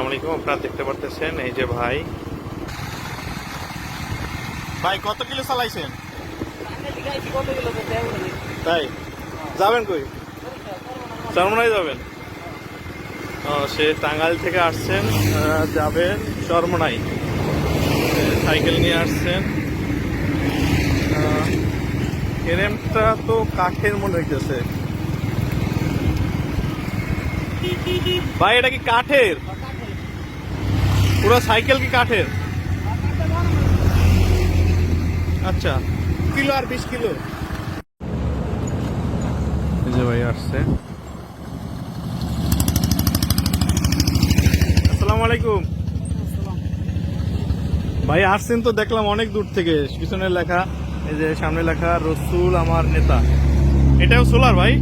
আসসালামু আলাইকুম। আপনারা দেখতে পারতেছেন এই যে ভাই কত কিলো চালাইছেন? তাই যাবেন কই? চরমনাই যাবেন? সে টাঙ্গাইল থেকে আসছেন, যাবেন চরমনাই। সাইকেল নিয়ে আসছেন। ফ্রেমটা তো কাঠের মনে হইতেছে ভাই। এটা কি কাঠের? পুরো সাইকেল কি কাঠের? আচ্ছা, কিলো আর 20 কিলো। এই যে ভাই আসছে। আসসালামু আলাইকুম ভাই। আসছেন তো দেখলাম অনেক দূর থেকে। পিছনে লেখা, এই যে সামনে লেখা রসুল আমার নেতা। এটাও সোলার ভাই?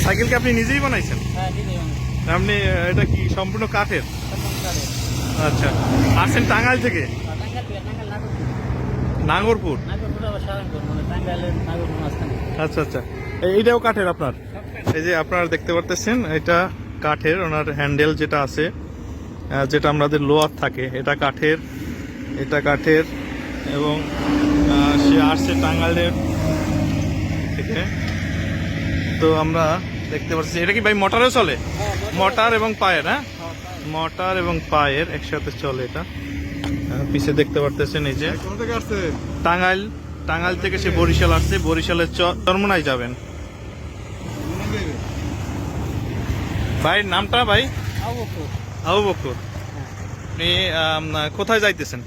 সাইকেল কি আপনি নিজেই বানাইছেন? আপনি এটা কি সম্পূর্ণ কাঠের? আচ্ছা, আসছেন টাঙ্গাইল থেকে? নাগরপুর। আচ্ছা আচ্ছা, এইটাও কাঠের আপনার? এই যে আপনারা দেখতে পারতেছেন এটা কাঠের। ওনার হ্যান্ডেল যেটা আছে, যেটা আমাদের লোয়ার থাকে, এটা কাঠের, এটা কাঠের। এবং সে আসছে টাঙ্গাইলের থেকে। তো আমরা দেখতে পাচ্ছি এটা কি ভাই মোটরেও চলে? মোটর এবং পায়ের, হ্যাঁ, মোটর এবং পায়ের একসাথে চলে এটা। পিছে দেখতে পারতেছেন এই যে টাঙ্গাইল। টাঙ্গাইল থেকে সে বরিশাল আসছে। বরিশালের চরমনাই যাবেন। ভাইয়ের নামটা? ভাই আবু বকর। আপনি কোথায় যাইতেছেন?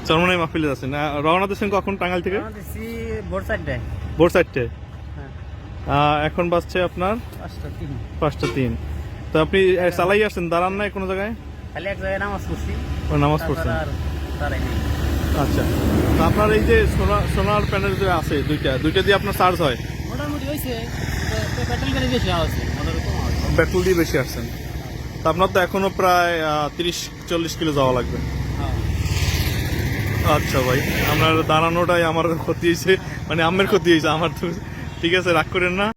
চরমনাই মাহফিলে যাচ্ছেন। রওনা দিচ্ছেন কখন টাঙ্গাইল থেকে? ভোর 4টায়। এখন বাজছে আপনার 5:03। তো আপনি চালাই আসছেন, দাঁড়ান নাই কোনো জায়গায়? নামাজ পড়ছেন? আচ্ছা, তো আপনার এই যে সোলার প্যানেল যে আছে দুইটা দিয়ে আপনার চার্জ হয়? ব্যাটারি দিয়ে বেশি আসছেন। তা আপনার তো এখনো প্রায় 30-40 কিলো যাওয়া লাগবে। আচ্ছা ভাই, আপনার দাঁড়ানোটাই আমার ক্ষতি হয়েছে, মানে আমের ক্ষতি হয়েছে আমার। তো ঠিক আছে, রাগ করেন না।